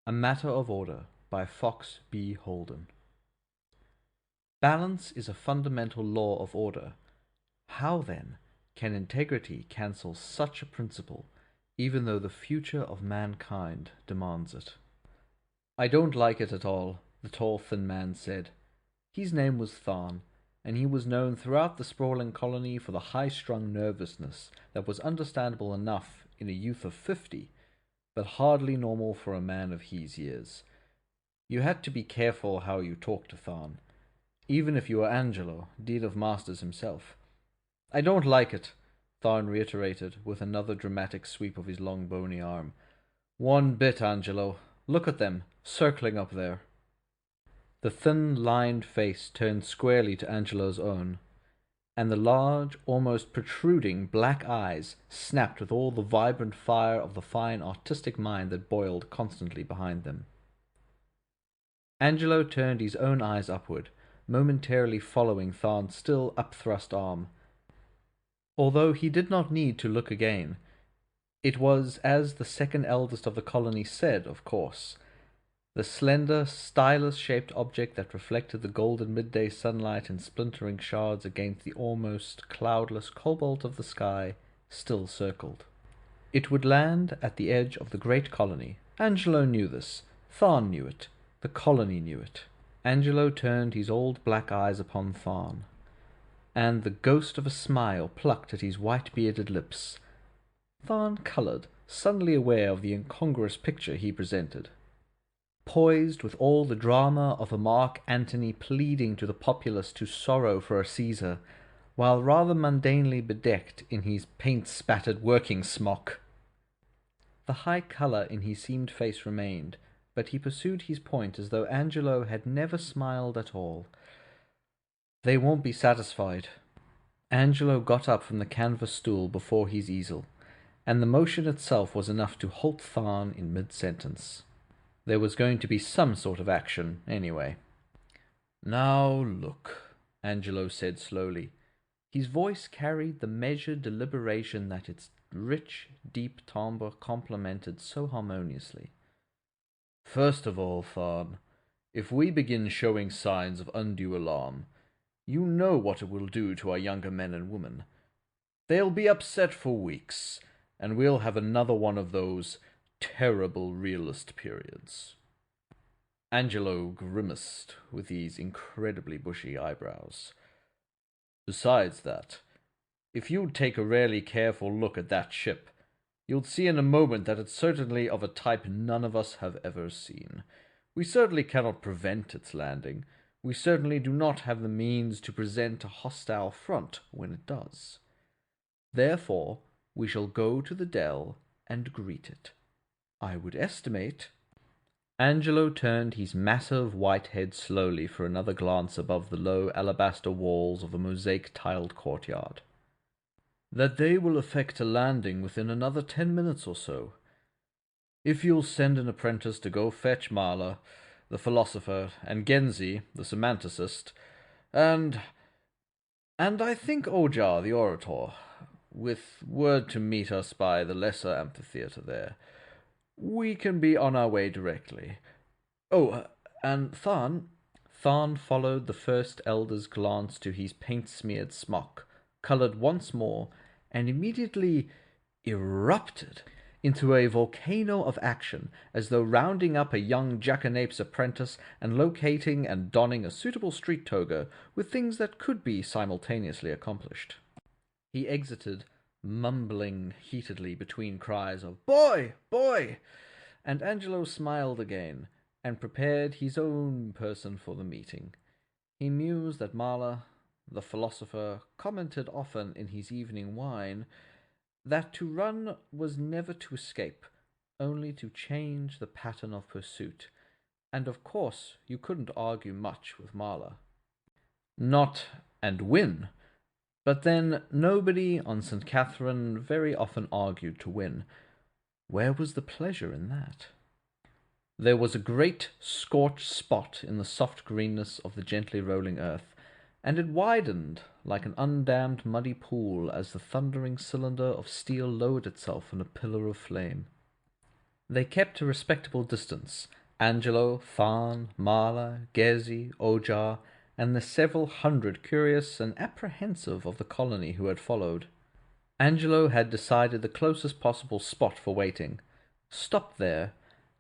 A Matter of Order by Fox B. Holden. Balance is a fundamental law of order. How, then, can integrity cancel such a principle, even though the future of mankind demands it? "I don't like it at all," the tall, thin man said. His name was Tharn, and he was known throughout the sprawling colony for the high-strung nervousness that was understandable enough in a youth of 50, but hardly normal for a man of his years. You had to be careful how you talked to Tharn, even if you were Angelo, Deed of Masters himself. "I don't like it," Tharn reiterated, with another dramatic sweep of his long bony arm. "One bit, Angelo. Look at them, circling up there." The thin, lined face turned squarely to Angelo's own, and the large, almost protruding black eyes snapped with all the vibrant fire of the fine artistic mind that boiled constantly behind them. Angelo turned his own eyes upward, momentarily following Tharn's still upthrust arm. Although he did not need to look again, it was as the second eldest of the colony said, of course. The slender, stylus-shaped object that reflected the golden midday sunlight in splintering shards against the almost cloudless cobalt of the sky still circled. It would land at the edge of the great colony. Angelo knew this. Tharn knew it. The colony knew it. Angelo turned his old black eyes upon Tharn, and the ghost of a smile plucked at his white-bearded lips. Tharn coloured, suddenly aware of the incongruous picture he presented. Poised with all the drama of a Mark Antony pleading to the populace to sorrow for a Caesar, while rather mundanely bedecked in his paint-spattered working smock. The high colour in his seamed face remained, but he pursued his point as though Angelo had never smiled at all. "They won't be satisfied." Angelo got up from the canvas stool before his easel, and the motion itself was enough to halt Tharn in mid-sentence. There was going to be some sort of action, anyway. "Now look," Angelo said slowly. His voice carried the measured deliberation that its rich, deep timbre complemented so harmoniously. "First of all, Tharn, if we begin showing signs of undue alarm, you know what it will do to our younger men and women. They'll be upset for weeks, and we'll have another one of those terrible realist periods." Angelo grimaced with his incredibly bushy eyebrows. "Besides that, if you'd take a really careful look at that ship, you'd see in a moment that it's certainly of a type none of us have ever seen. We certainly cannot prevent its landing. We certainly do not have the means to present a hostile front when it does. Therefore, we shall go to the dell and greet it. I would estimate—" Angelo turned his massive white head slowly for another glance above the low alabaster walls of the mosaic-tiled courtyard. "That they will effect a landing within another 10 minutes or so. If you'll send an apprentice to go fetch Mala, the philosopher, and Genzi, the semanticist, and I think Ojar, the orator, with word to meet us by the lesser amphitheatre there, we can be on our way directly. Oh, and Tharn—" Tharn followed the first elder's glance to his paint-smeared smock, coloured once more, and immediately erupted into a volcano of action, as though rounding up a young jackanapes apprentice and locating and donning a suitable street toga with things that could be simultaneously accomplished. He exited, mumbling heatedly between cries of "Boy! Boy!" and Angelo smiled again, and prepared his own person for the meeting. He mused that Mala, the philosopher, commented often in his evening wine that to run was never to escape, only to change the pattern of pursuit, and of course you couldn't argue much with Mala. Not and win. But then nobody on St. Catherine very often argued to win. Where was the pleasure in that? There was a great scorched spot in the soft greenness of the gently rolling earth, and it widened like an undammed muddy pool as the thundering cylinder of steel lowered itself in a pillar of flame. They kept a respectable distance, Angelo, Tharn, Marla, Gezi, Ojar, and the several hundred curious and apprehensive of the colony who had followed. Angelo had decided the closest possible spot for waiting, stopped there,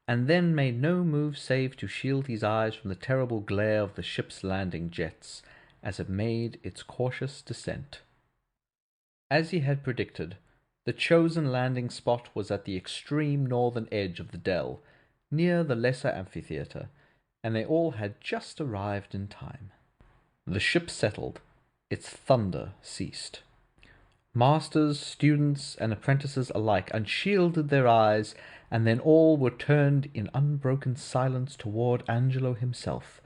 and then made no move save to shield his eyes from the terrible glare of the ship's landing jets as it made its cautious descent. As he had predicted, the chosen landing spot was at the extreme northern edge of the dell, near the lesser amphitheatre, and they all had just arrived in time. The ship settled. Its thunder ceased. Masters, students, and apprentices alike unshielded their eyes, and then all were turned in unbroken silence toward Angelo himself.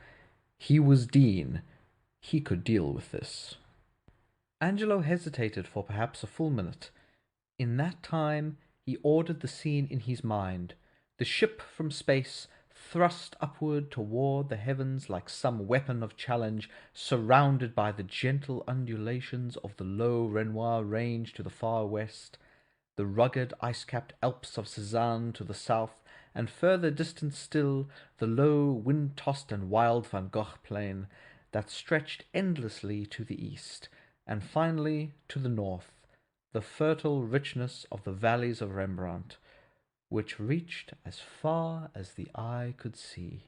He was Dean. He could deal with this. Angelo hesitated for perhaps a full minute. In that time he ordered the scene in his mind. The ship from space, thrust upward toward the heavens like some weapon of challenge, surrounded by the gentle undulations of the low Renoir range to the far west, the rugged ice-capped Alps of Cézanne to the south, and further distant still the low, wind-tossed and wild Van Gogh plain that stretched endlessly to the east, and finally to the north, the fertile richness of the valleys of Rembrandt, which reached as far as the eye could see.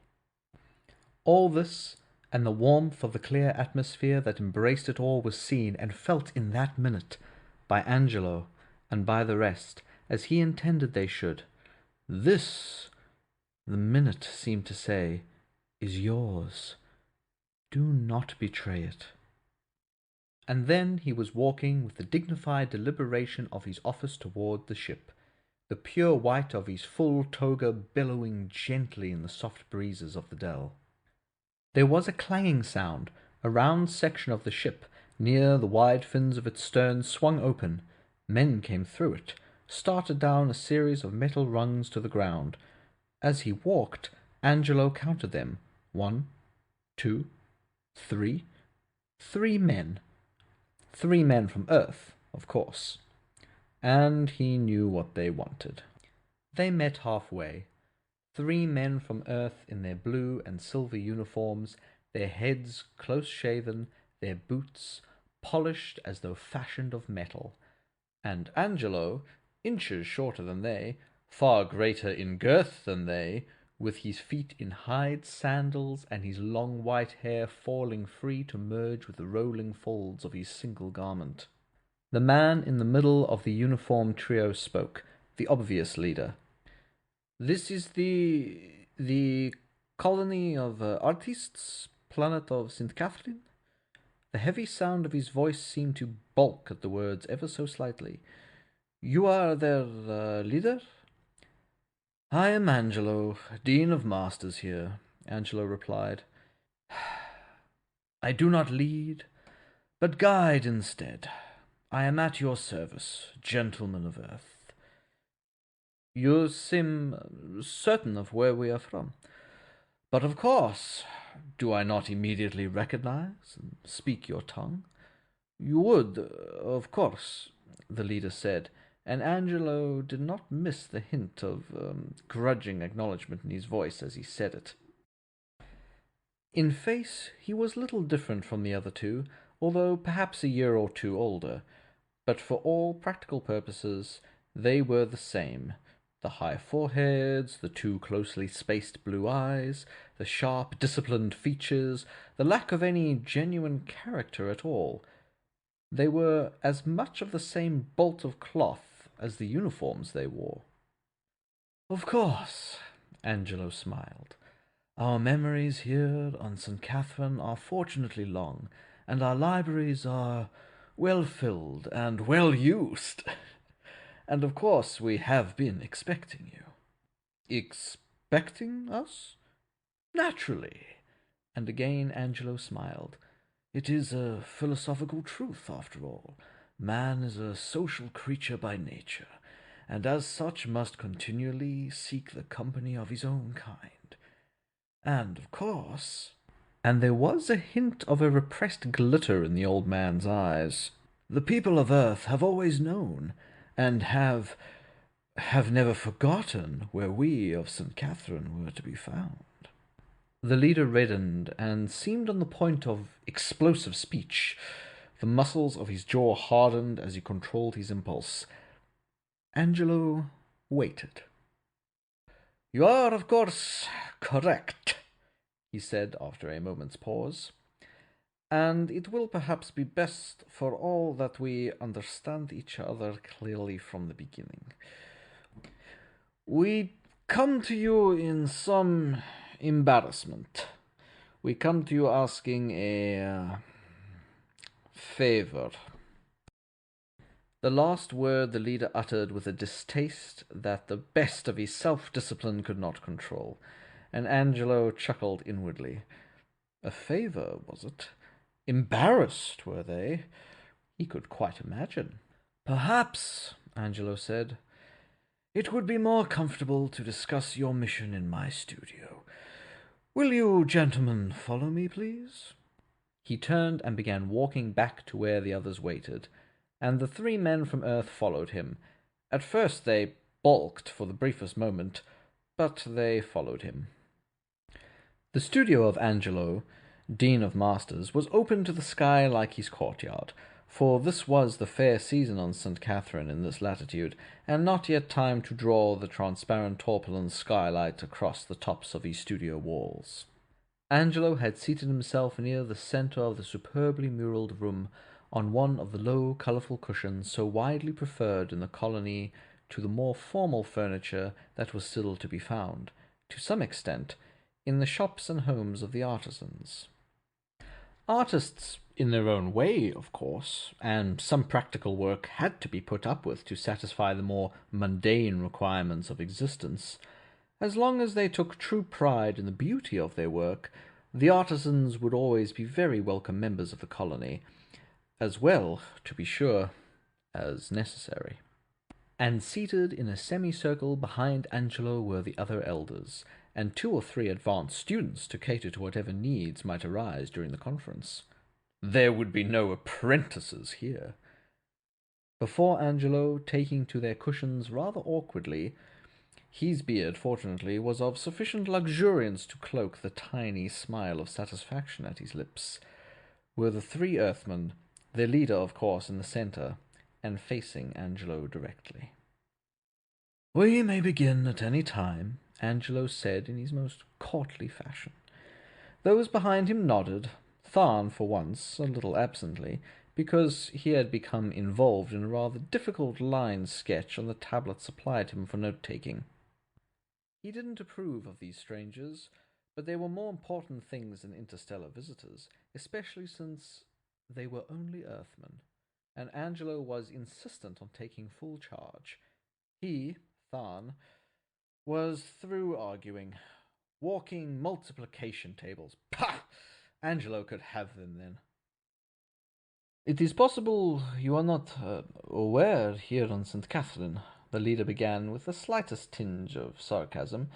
All this, and the warmth of the clear atmosphere that embraced it all, was seen and felt in that minute by Angelo and by the rest, as he intended they should. This, the minute seemed to say, is yours. Do not betray it. And then he was walking with the dignified deliberation of his office toward the ship, the pure white of his full toga billowing gently in the soft breezes of the dell. There was a clanging sound. A round section of the ship, near the wide fins of its stern, swung open. Men came through it, started down a series of metal rungs to the ground. As he walked, Angelo counted them. 1, 2, 3. 3 men. 3 men from Earth, of course. And he knew what they wanted. They met halfway. 3 men from Earth in their blue and silver uniforms, their heads close-shaven, their boots polished as though fashioned of metal. And Angelo, inches shorter than they, far greater in girth than they, with his feet in hide sandals and his long white hair falling free to merge with the rolling folds of his single garment. The man in the middle of the uniformed trio spoke, the obvious leader. "This is the colony of artists, planet of St. Catherine?" The heavy sound of his voice seemed to balk at the words ever so slightly. "You are their leader?" "I am Angelo, Dean of Masters here," Angelo replied. "I do not lead, but guide instead. I am at your service, gentlemen of Earth." "You seem certain of where we are from." "But of course. Do I not immediately recognize and speak your tongue?" "You would, of course," the leader said, and Angelo did not miss the hint of grudging acknowledgment in his voice as he said it. In face he was little different from the other 2, although perhaps a year or 2 older, but for all practical purposes they were the same. The high foreheads, the 2 closely spaced blue eyes, the sharp, disciplined features, the lack of any genuine character at all. They were as much of the same bolt of cloth as the uniforms they wore. "Of course," Angelo smiled. "Our memories here on St. Catherine are fortunately long, and our libraries are well filled and well used. And of course we have been expecting you." "Expecting us?" "Naturally." And again Angelo smiled. "It is a philosophical truth, after all. Man is a social creature by nature, and as such must continually seek the company of his own kind. And, of course—" and there was a hint of a repressed glitter in the old man's eyes, "the people of Earth have always known, and have have never forgotten where we of St. Catherine were to be found. The leader reddened and seemed on the point of explosive speech. The muscles of his jaw hardened as he controlled his impulse. Angelo waited. "You are, of course, correct," he said after a moment's pause. "And it will perhaps be best for all that we understand each other clearly from the beginning. We come to you in some embarrassment. We come to you asking a favor." The last word the leader uttered with a distaste that the best of his self-discipline could not control, and Angelo chuckled inwardly. A favor, was it? Embarrassed, were they? He could quite imagine. "Perhaps," Angelo said, "it would be more comfortable to discuss your mission in my studio. Will you gentlemen follow me, please?" He turned and began walking back to where the others waited, and the three men from Earth followed him. At first they balked for the briefest moment, but they followed him. The studio of Angelo, Dean of Masters, was open to the sky like his courtyard, for this was the fair season on St. Catherine in this latitude, and not yet time to draw the transparent tarpaulin skylight across the tops of his studio walls. Angelo had seated himself near the centre of the superbly muralled room, on one of the low, colourful cushions so widely preferred in the colony to the more formal furniture that was still to be found, to some extent, in the shops and homes of the artisans. Artists in their own way, of course, and some practical work had to be put up with to satisfy the more mundane requirements of existence. As long as they took true pride in the beauty of their work, the artisans would always be very welcome members of the colony, as well, to be sure, as necessary. And seated in a semicircle behind Angelo were the other elders, and 2 or 3 advanced students to cater to whatever needs might arise during the conference. There would be no apprentices here. Before Angelo, taking to their cushions rather awkwardly, his beard, fortunately, was of sufficient luxuriance to cloak the tiny smile of satisfaction at his lips, were the 3 Earthmen, their leader, of course, in the centre, and facing Angelo directly. "We may begin at any time," Angelo said in his most courtly fashion. Those behind him nodded, Tharn, for once, a little absently, because he had become involved in a rather difficult line sketch on the tablet supplied him for note-taking. He didn't approve of these strangers, but there were more important things than interstellar visitors, especially since they were only Earthmen, and Angelo was insistent on taking full charge. He, Tharn, was through arguing. Walking multiplication tables. Pah! Angelo could have them then. "It is possible you are not aware here on St. Catherine," the leader began with the slightest tinge of sarcasm,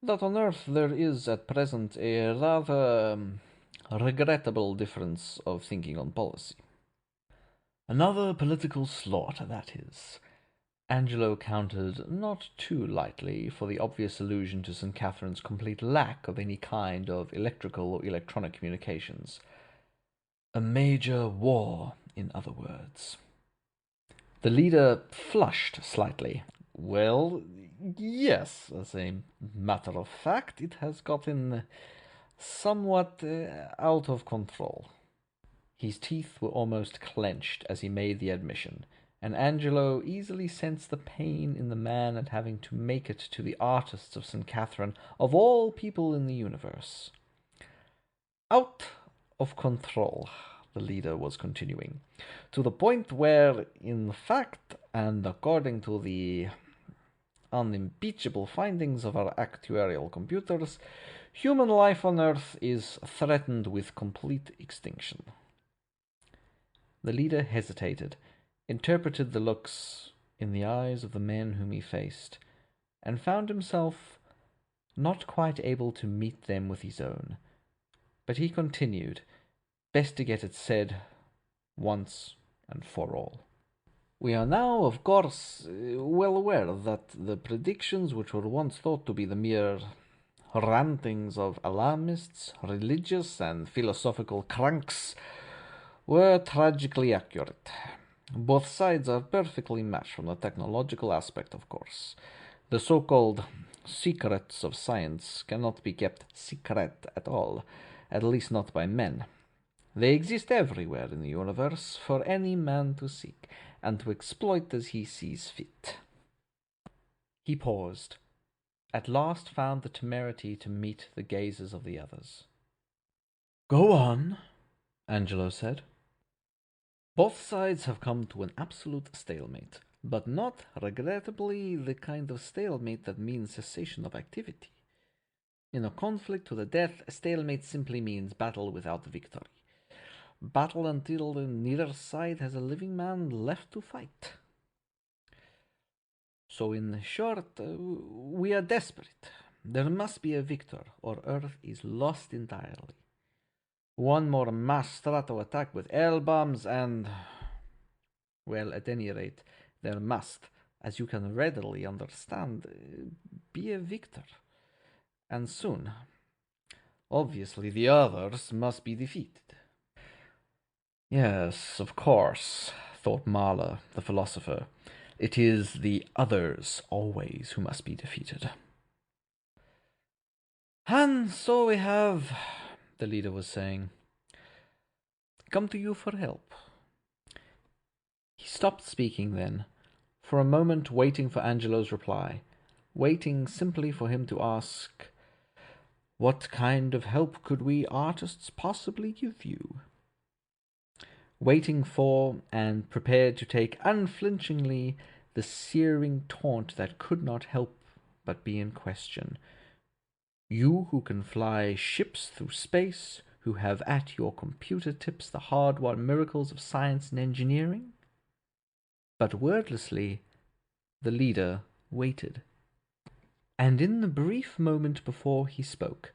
"that on Earth there is at present a rather regrettable difference of thinking on policy." "Another political slaughter, that is," Angelo countered not too lightly, for the obvious allusion to St. Catherine's complete lack of any kind of electrical or electronic communications. "A major war, in other words." The leader flushed slightly. "Well, yes, as a matter of fact, it has gotten somewhat out of control." His teeth were almost clenched as he made the admission, and Angelo easily sensed the pain in the man at having to make it to the artists of St. Catherine, of all people in the universe. "Out of control," the leader was continuing, "to the point where, in fact, and according to the unimpeachable findings of our actuarial computers, human life on Earth is threatened with complete extinction." The leader hesitated, interpreted the looks in the eyes of the men whom he faced, and found himself not quite able to meet them with his own. But he continued, best to get it said once and for all. We are now, of course, well aware that the predictions which were once thought to be the mere rantings of alarmists, religious and philosophical cranks were tragically accurate. Both sides are perfectly matched from the technological aspect, of course. The so-called secrets of science cannot be kept secret at all, at least not by men. They exist everywhere in the universe for any man to seek, and to exploit as he sees fit. He paused, at last found the temerity to meet the gazes of the others. "Go on," Angelo said. "Both sides have come to an absolute stalemate, but not, regrettably, the kind of stalemate that means cessation of activity. In a conflict to the death, a stalemate simply means battle without victory. Battle until neither side has a living man left to fight. So in short, we are desperate. There must be a victor, or Earth is lost entirely. One more mass strato attack with air bombs and... well, at any rate, there must, as you can readily understand, be a victor. And soon. Obviously, the others must be defeated." "Yes, of course," thought Mahler, the philosopher. "It is the others always who must be defeated." "And so we have," the leader was saying, "come to you for help." He stopped speaking then, for a moment waiting for Angelo's reply, waiting simply for him to ask, "What kind of help could we artists possibly give you?" Waiting for, and prepared to take unflinchingly, the searing taunt that could not help but be in question. "You who can fly ships through space, who have at your computer tips the hard-won miracles of science and engineering?" But wordlessly, the leader waited. And in the brief moment before he spoke,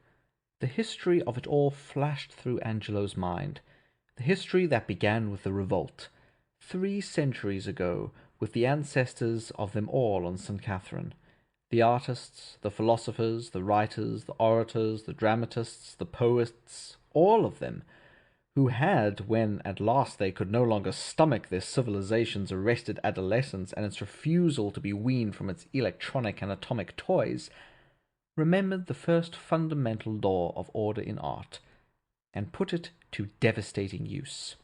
the history of it all flashed through Angelo's mind. The history that began with the revolt, 3 centuries ago, with the ancestors of them all on St. Catherine. The artists, the philosophers, the writers, the orators, the dramatists, the poets, all of them, who had, when at last they could no longer stomach their civilization's arrested adolescence and its refusal to be weaned from its electronic and atomic toys, remembered the first fundamental law of order in art, and put it to devastating use: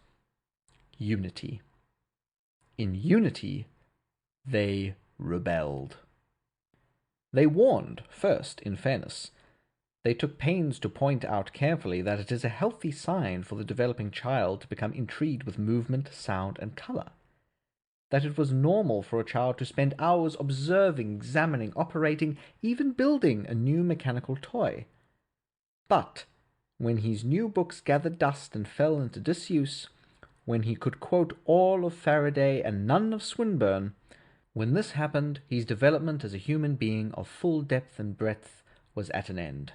unity. In unity, they rebelled. They warned, first, in fairness. They took pains to point out carefully that it is a healthy sign for the developing child to become intrigued with movement, sound, and color. That it was normal for a child to spend hours observing, examining, operating, even building a new mechanical toy. But when his new books gathered dust and fell into disuse, when he could quote all of Faraday and none of Swinburne, when this happened, his development as a human being of full depth and breadth was at an end.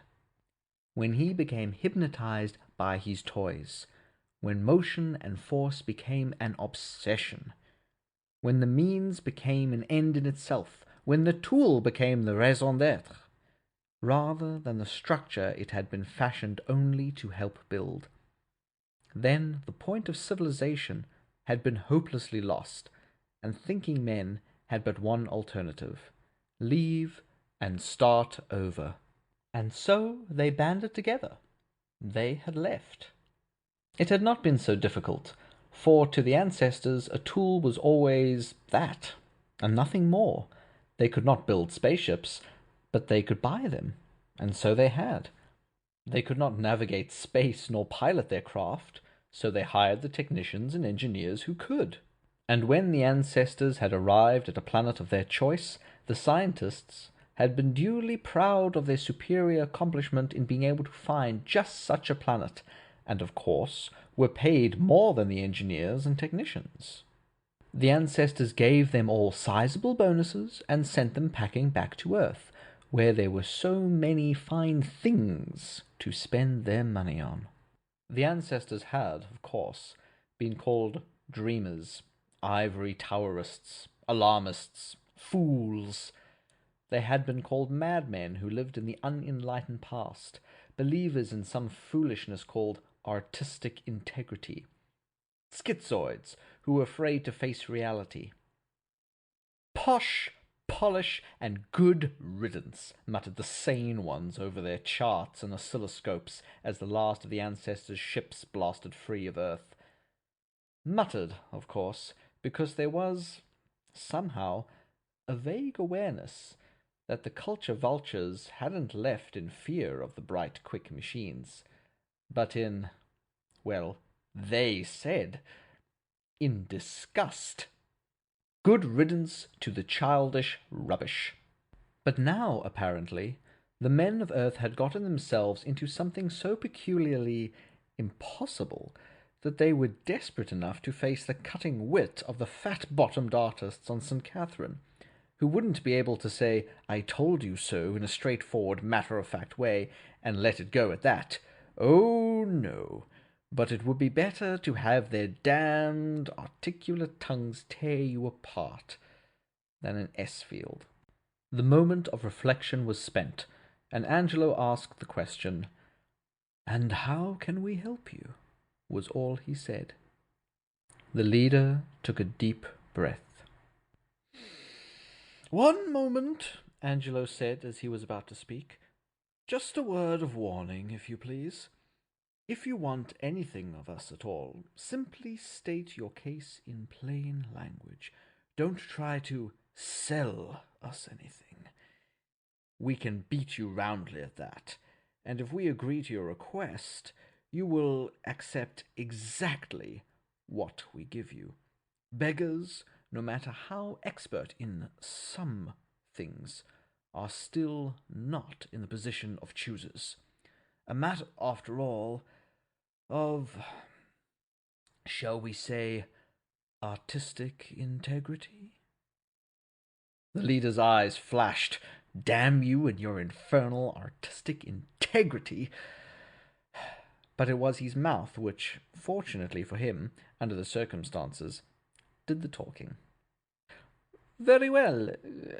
When he became hypnotized by his toys, when motion and force became an obsession, when the means became an end in itself, when the tool became the raison d'être, rather than the structure it had been fashioned only to help build. Then the point of civilization had been hopelessly lost, and thinking men had but one alternative: leave and start over. And so they banded together. They had left. It had not been so difficult, for to the ancestors a tool was always that, and nothing more. They could not build spaceships, but they could buy them, and so they had. They could not navigate space nor pilot their craft, so they hired the technicians and engineers who could. And when the ancestors had arrived at a planet of their choice, the scientists had been duly proud of their superior accomplishment in being able to find just such a planet, and of course were paid more than the engineers and technicians. The ancestors gave them all sizable bonuses and sent them packing back to Earth, where there were so many fine things to spend their money on. The ancestors had, of course, been called dreamers, ivory towerists, alarmists, fools. They had been called madmen who lived in the unenlightened past, believers in some foolishness called artistic integrity, schizoids who were afraid to face reality. Posh, polish, and good riddance, muttered the sane ones over their charts and oscilloscopes as the last of the ancestors' ships blasted free of Earth. Muttered, of course, because there was, somehow, a vague awareness that the culture vultures hadn't left in fear of the bright, quick machines, but in, well, they said, in disgust. Good riddance to the childish rubbish. But now, apparently, the men of Earth had gotten themselves into something so peculiarly impossible that they were desperate enough to face the cutting wit of the fat-bottomed artists on St. Catherine, who wouldn't be able to say, "I told you so," in a straightforward, matter-of-fact way, and let it go at that. Oh, no. But it would be better to have their damned articulate tongues tear you apart than an S-field. The moment of reflection was spent, and Angelo asked the question, "And how can we help you?" was all he said. The leader took a deep breath. "One moment," Angelo said as he was about to speak. "Just a word of warning, if you please. If you want anything of us at all, simply state your case in plain language. Don't try to sell us anything. We can beat you roundly at that, and if we agree to your request, you will accept exactly what we give you. Beggars, no matter how expert in some things, are still not in the position of choosers. A matter, after all, of, shall we say, artistic integrity?" The leader's eyes flashed. "Damn you and your infernal artistic integrity!" But it was his mouth which, fortunately for him, under the circumstances, did the talking. "Very well.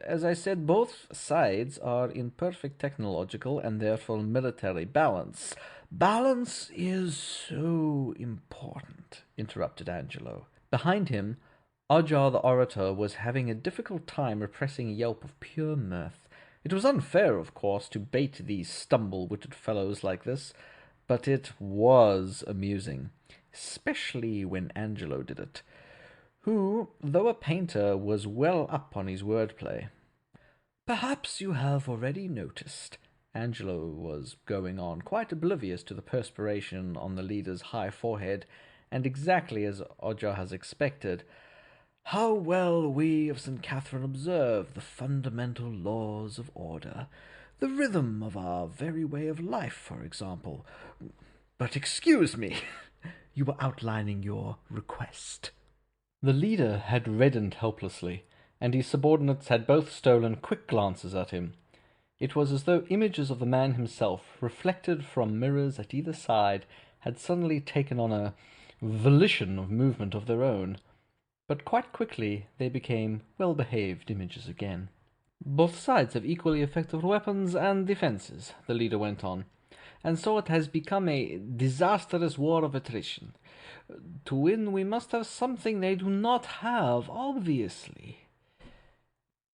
As I said, both sides are in perfect technological and therefore military balance." "Balance is so important," interrupted Angelo. Behind him, Ojar the orator was having a difficult time repressing a yelp of pure mirth. It was unfair, of course, to bait these stumble-witted fellows like this, but it was amusing, especially when Angelo did it, who, though a painter, was well up on his wordplay. "Perhaps you have already noticed," Angelo was going on, quite oblivious to the perspiration on the leader's high forehead, and exactly as Ojar has expected, "how well we of St. Catherine observe the fundamental laws of order, the rhythm of our very way of life, for example. But excuse me, you were outlining your request." The leader had reddened helplessly, and his subordinates had both stolen quick glances at him. It was as though images of the man himself, reflected from mirrors at either side, had suddenly taken on a volition of movement of their own. But quite quickly they became well-behaved images again. "Both sides have equally effective weapons and defenses," the leader went on, "and so it has become a disastrous war of attrition. To win, we must have something they do not have, obviously.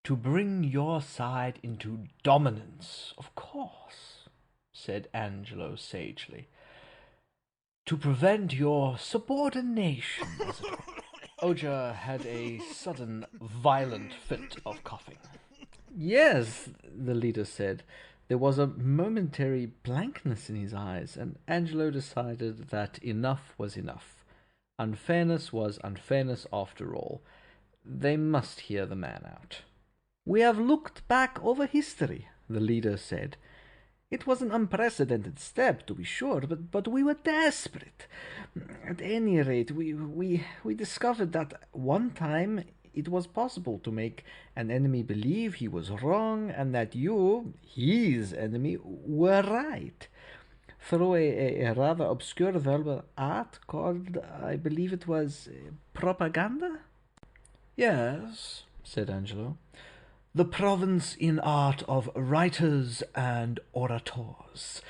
To bring your side into dominance, of course," said Angelo sagely. "To prevent your subordination, as it were." Ojar had a sudden, violent fit of coughing. "Yes," the leader said. There was a momentary blankness in his eyes, and Angelo decided that enough was enough. Unfairness was unfairness after all. They must hear the man out. "We have looked back over history," the leader said. "It was an unprecedented step, to be sure, but we were desperate. At any rate, we discovered that one time it was possible to make an enemy believe he was wrong and that you, his enemy, were right. Through a rather obscure verbal art called, I believe it was, propaganda?" "Yes," said Angelo. "The province in art of writers and orators.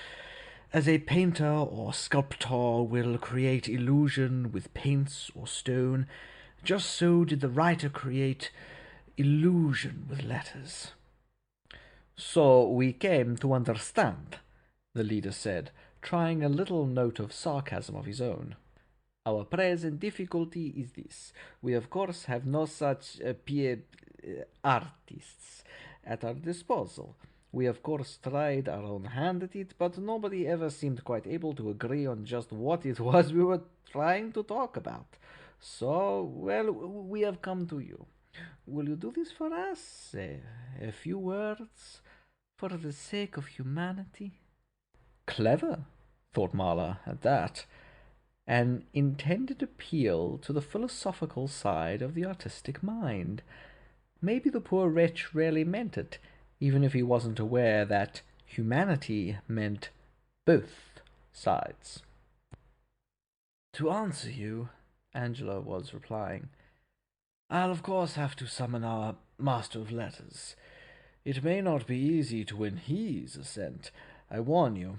As a painter or sculptor will create illusion with paints or stone, just so did the writer create illusion with letters." "So we came to understand," the leader said, trying a little note of sarcasm of his own. "Our present difficulty is this. We of course have no such artists at our disposal. We of course tried our own hand at it, but nobody ever seemed quite able to agree on just what it was we were trying to talk about. So, well, we have come to you. Will you do this for us? A few words for the sake of humanity?" Clever, thought Marla at that. An intended appeal to the philosophical side of the artistic mind. Maybe the poor wretch really meant it, even if he wasn't aware that humanity meant both sides. "To answer you," Angelo was replying, "I'll of course have to summon our Master of Letters. It may not be easy to win his assent, I warn you.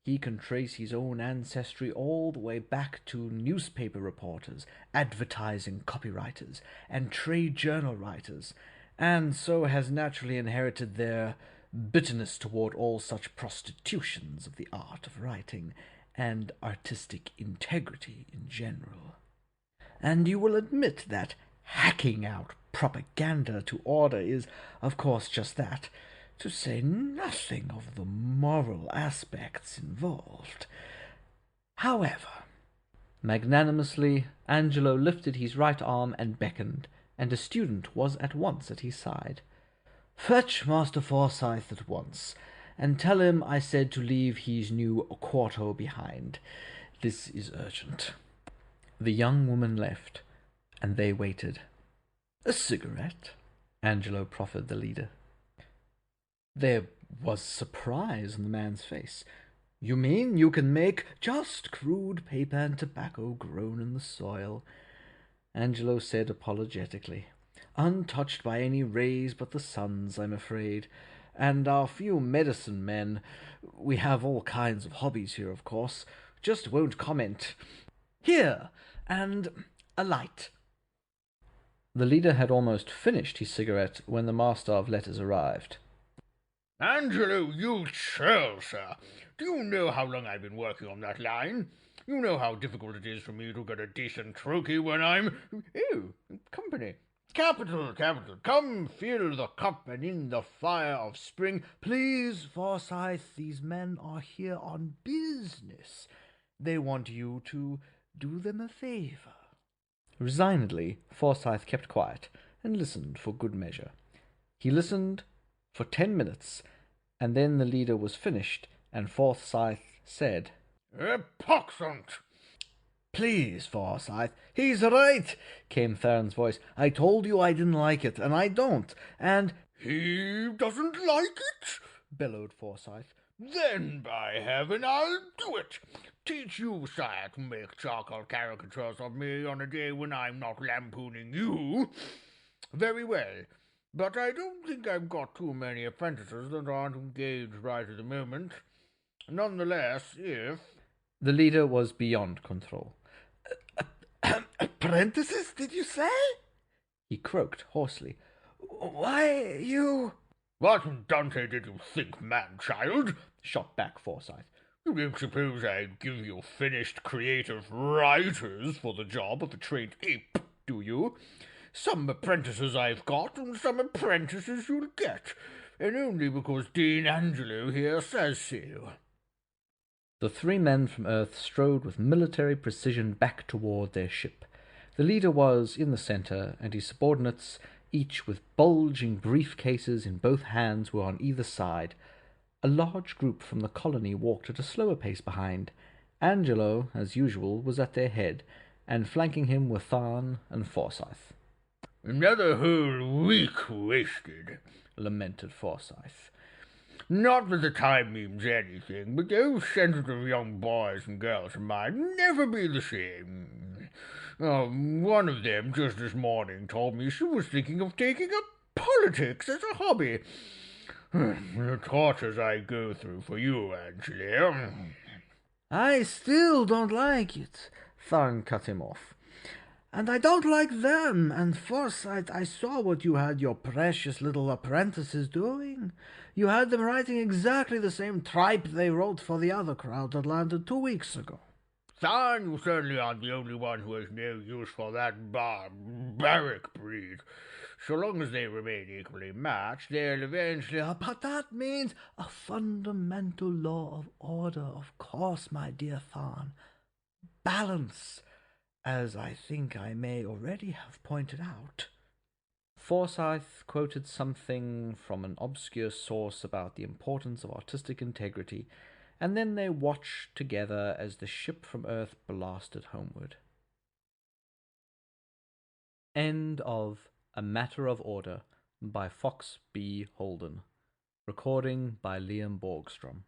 He can trace his own ancestry all the way back to newspaper reporters, advertising copywriters, and trade journal writers, and so has naturally inherited their bitterness toward all such prostitutions of the art of writing and artistic integrity in general. And you will admit that hacking out propaganda to order is, of course, just that, to say nothing of the moral aspects involved. However," magnanimously, Angelo lifted his right arm and beckoned, and a student was at once at his side. "Fetch Master Forsyth at once, and tell him I said to leave his new quarto behind. This is urgent." The young woman left, and they waited. "A cigarette?" Angelo proffered the leader. There was surprise on the man's face. "You mean you can make just crude paper and tobacco grown in the soil?" Angelo said apologetically. "Untouched by any rays but the sun's, I'm afraid. And our few medicine men, we have all kinds of hobbies here, of course, just won't comment. Here, and a light." The leader had almost finished his cigarette when the Master of Letters arrived. "Angelo, you churl, sir. Do you know how long I've been working on that line? You know how difficult it is for me to get a decent trochee when I'm... Oh, company. Capital, capital. Come, fill the cup and in the fire of spring. "Please, Forsyth, these men are here on business. They want you to do them a favor." Resignedly, Forsyth kept quiet and listened for good measure. He listened for 10 minutes, and then the leader was finished, and Forsyth said, "Epoxant!" "Please, Forsyth, he's right," came Theron's voice. "I told you I didn't like it, and I don't, and—" "He doesn't like it?" bellowed Forsyth. "Then, by heaven, I'll do it! Teach you, sire, to make charcoal caricatures of me on a day when I'm not lampooning you. Very well, but I don't think I've got too many apprentices that aren't engaged right at the moment. Nonetheless, if—" The leader was beyond control. "Apprentices, did you say?" He croaked hoarsely. "Why, you—" "What in Dante did you think, man-child?" shot back Forsyth. "You don't suppose I'd give you finished creative writers for the job of a trained ape, do you? Some apprentices I've got, and some apprentices you'll get, and only because Dean Angelo here says so." The 3 men from Earth strode with military precision back toward their ship. The leader was in the center, and his subordinates, each with bulging briefcases in both hands, were on either side. A large group from the colony walked at a slower pace behind. Angelo, as usual, was at their head, and flanking him were Tharn and Forsyth. "Another whole week wasted," lamented Forsyth. "Not that the time means anything, but those sensitive young boys and girls of mine never be the same. One of them just this morning told me she was thinking of taking up politics as a hobby. The tortures I go through for you, Angela. I still don't like it, Tharn cut him off. And I don't like them, and Forsyth, I saw what you had your precious little apprentices doing. You had them writing exactly the same tripe they wrote for the other crowd that landed 2 weeks ago. Tharn, you certainly aren't the only one who has no use for that barbaric breed. So long as they remain equally matched, they'll eventually... But that means a fundamental law of order, of course, my dear Tharn. Balance, as I think I may already have pointed out. Forsyth quoted something from an obscure source about the importance of artistic integrity, and then they watched together as the ship from Earth blasted homeward. End of A Matter of Order by Fox B. Holden. Recording by Liam Borgstrom.